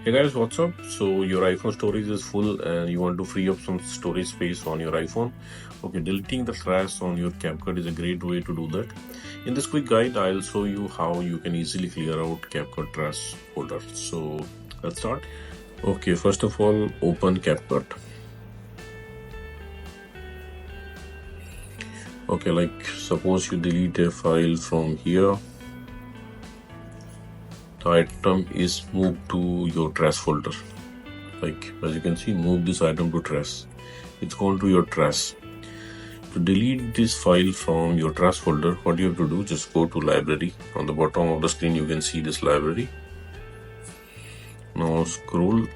Hey guys, what's up? So your iPhone storage is full and you want to free up some storage space on your iPhone. Okay, deleting the trash on your CapCut is a great way to do that. In this quick guide, I'll show you how you can easily clear out CapCut trash folder. So let's start. Okay, first of all, open CapCut. Okay, like suppose you delete a file from here. The item is moved to your trash folder. Like as you can see, move this item to trash. It's gone to your trash. To delete this file from your trash folder, what you have to do, just go to library. On the bottom of the screen, you can see this library. Now scroll,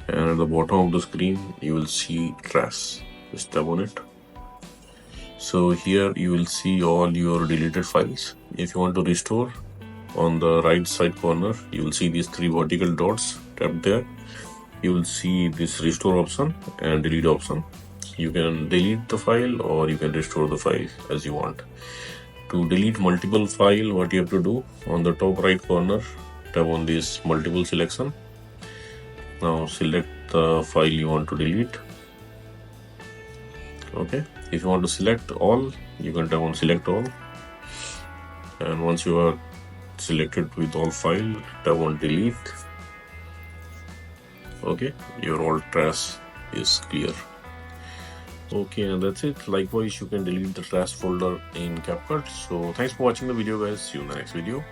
and at the bottom of the screen, you will see trash. Just tap on it. So here you will see all your deleted files. If you want to restore, on the right side corner, you will see these three vertical dots. Tap there. You will see this restore option and delete option. You can delete the file or you can restore the file as you want. To delete multiple file, what you have to do, on the top right corner, tap on this multiple selection. Now select the file you want to delete. Okay, if you want to select all, you can tap on select all, and once you are selected with all file, tap on delete. Okay, your all trash is clear. Okay, and that's it. Likewise, you can delete the trash folder in CapCut. So thanks for watching the video, guys. See you in the next video.